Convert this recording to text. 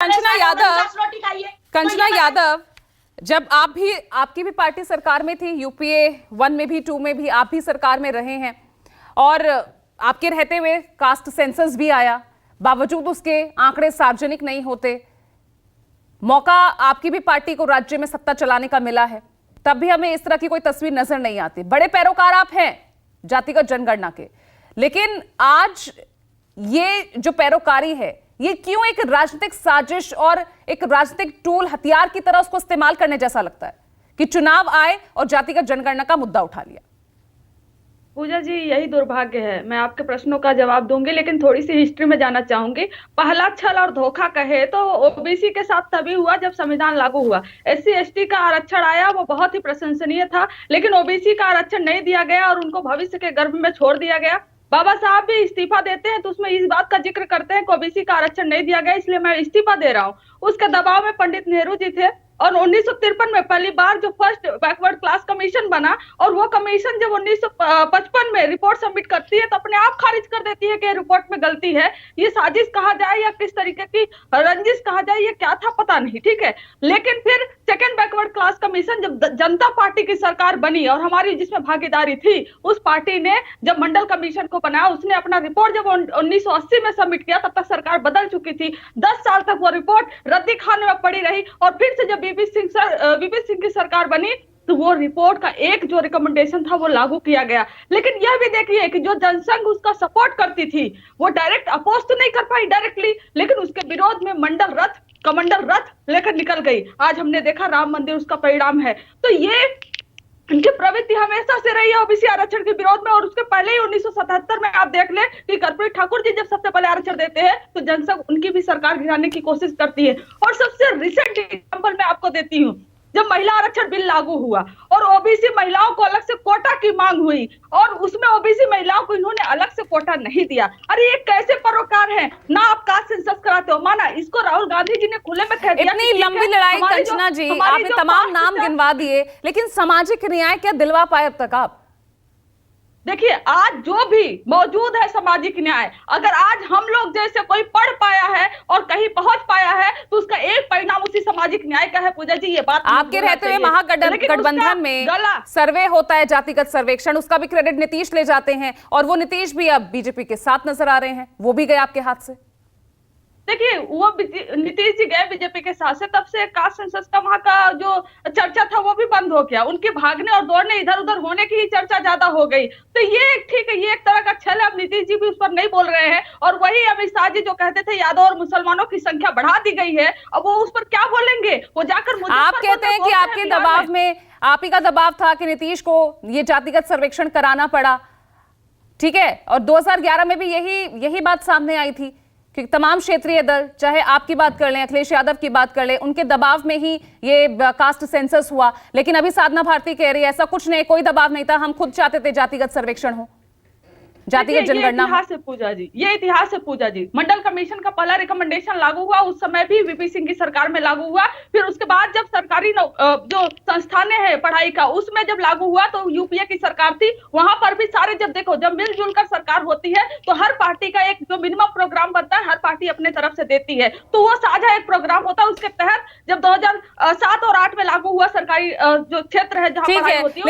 कंचना यादव, जब आप भी, आपकी भी पार्टी सरकार में थी, यूपीए 1 में भी 2 में भी आप भी सरकार में रहे हैं और आपके रहते हुए कास्ट सेंसस भी आया, बावजूद उसके आंकड़े सार्वजनिक नहीं होते। मौका आपकी भी पार्टी को राज्य में सत्ता चलाने का मिला है, तब भी हमें इस तरह की कोई तस्वीर नजर नहीं आती। बड़े पैरोकार आप हैं जातिगत जनगणना के, लेकिन आज ये जो पैरोकारी है, ये क्यों एक राजनीतिक साजिश और एक राजनीतिक टूल, हथियार की तरह उसको इस्तेमाल करने जैसा लगता है कि चुनाव आए और जातिगत जनगणना का मुद्दा उठा लिया? पूजा जी, यही दुर्भाग्य है। मैं आपके प्रश्नों का जवाब दूंगी, लेकिन थोड़ी सी हिस्ट्री में जाना चाहूंगी। पहला छल और धोखा कहे तो ओबीसी के साथ तभी हुआ जब संविधान लागू हुआ। एससी एसटी का आरक्षण आया, वो बहुत ही प्रशंसनीय था, लेकिन ओबीसी का आरक्षण नहीं दिया गया और उनको भविष्य के गर्भ में छोड़ दिया गया। बाबा साहब भी इस्तीफा देते हैं तो उसमें इस बात का जिक्र करते हैं कि ओबीसी का आरक्षण नहीं दिया गया, इसलिए मैं इस्तीफा दे रहा हूँ। उसके दबाव में पंडित नेहरू जी थे और 1953 में पहली बार जो फर्स्ट बैकवर्ड क्लास कमीशन बना, और वो कमीशन जब 1955 में रिपोर्ट सबमिट करती है तो अपने आप खारिज कर देती है कि रिपोर्ट में गलती है। ये साजिश कहा जाए या किस तरीके की रंजिश कहा जाए, ये क्या था पता नहीं, ठीक है। लेकिन फिर सेकेंड बैकवर्ड क्लास कमीशन जब जनता पार्टी की सरकार बनी और हमारी जिसमें भागीदारी थी, उस पार्टी ने जब मंडल कमीशन को बनाया, उसने अपना रिपोर्ट जब 1980 में सबमिट किया, तब तक सरकार बदल चुकी थी। 10 साल तक वो रिपोर्ट रद्दी खाने में पड़ी रही और फिर से जब वीपी सिंह की सरकार बनी तो वो रिपोर्ट का एक जो रिकमेंडेशन था वो लागू किया गया। लेकिन यह भी देखिए कि जो जनसंघ उसका सपोर्ट करती थी, वो डायरेक्ट अपोज तो नहीं कर पाई डायरेक्टली, लेकिन उसके विरोध में मंडल रथ, कमंडल रथ लेकर निकल गई। आज हमने देखा राम मंदिर उसका परिणाम है। तो ये इनकी प्रवृत्ति हमेशा से रही है ओबीसी आरक्षण के विरोध में। और उसके पहले ही 1977 में आप देख ले कि कर्पूरी ठाकुर जी जब सबसे पहले आरक्षण देते हैं तो जनसंघ उनकी भी सरकार गिराने की कोशिश करती है। और सबसे रिसेंट एग्जांपल मैं आपको देती हूँ, जब महिला आरक्षण बिल लागू हुआ और ओबीसी महिलाओं को अलग से कोटा की मांग हुई और उसमें ओबीसी महिलाओं को इन्होंने अलग से कोटा नहीं दिया। अरे ये कैसे परोकार है? ना आप कास्ट सेंसस कराते हो, माना इसको राहुल गांधी जी ने खुले में कह दिया। इतनी लंबी लड़ाई कंचना जी, आपने तमाम नाम गिनवा दिए, लेकिन सामाजिक न्याय क्या दिलवा पाए अब तक आप? देखिए, आज जो भी मौजूद है सामाजिक न्याय, अगर आज हम लोग जैसे कोई पढ़ पाया है और कहीं पहुंच पाया है तो उसका एक परिणाम उसी सामाजिक न्याय का है। पूजा जी, ये बात आपके रहते हुए महागठबंधन में सर्वे होता है, जातिगत सर्वेक्षण, उसका भी क्रेडिट नीतीश ले जाते हैं और वो नीतीश भी अब बीजेपी के साथ नजर आ रहे हैं, वो भी गए आपके हाथ से। देखिए, वो नीतीश जी गए बीजेपी के साथ से, तब से कास्ट सेंसस का वहां का जो चर्चा था वो भी बंद हो गया। उनके भागने और दौड़ने, इधर उधर होने की ही चर्चा ज्यादा हो गई। तो ये ठीक है, ये एक तरह का छल है। अब नीतीश जी भी उस पर नहीं बोल रहे हैं और वही अमित शाह जी जो कहते थे यादव और मुसलमानों की संख्या बढ़ा दी गई है, अब वो उस पर क्या बोलेंगे? वो जाकर आप कहते हैं कि आपके दबाव में, आप ही का दबाव था कि नीतीश को ये जातिगत सर्वेक्षण कराना पड़ा, ठीक है। और 2011 में भी यही बात सामने आई थी कि तमाम क्षेत्रीय दल, चाहे आपकी बात कर लें, अखिलेश यादव की बात कर लें, उनके दबाव में ही ये कास्ट सेंसस हुआ। लेकिन अभी साधना भारती कह रही है ऐसा कुछ नहीं, कोई दबाव नहीं था, हम खुद चाहते थे जातिगत सर्वेक्षण हो, जातिगत जनगणना। इतिहास है पूजा जी, ये इतिहास है पूजा जी। मंडल कमीशन का पहला रिकमेंडेशन लागू हुआ, उस समय भी वीपी सिंह की सरकार में लागू हुआ। फिर उसके बाद जब सरकारी जो संस्थानें हैं पढ़ाई का, उसमें जब लागू हुआ तो यूपीए की सरकार थी, वहां पर भी सारे, जब देखो, जब मिलजुल कर सरकार होती है तो हर पार्टी का एक जो मिनिमम प्रोग्राम बनता है, हर पार्टी अपने तरफ से देती है, तो वो साझा एक प्रोग्राम होता है। उसके तहत जब 2007 और 8 में लागू हुआ सरकारी जो क्षेत्र है जहाँ पढ़ाई होती है,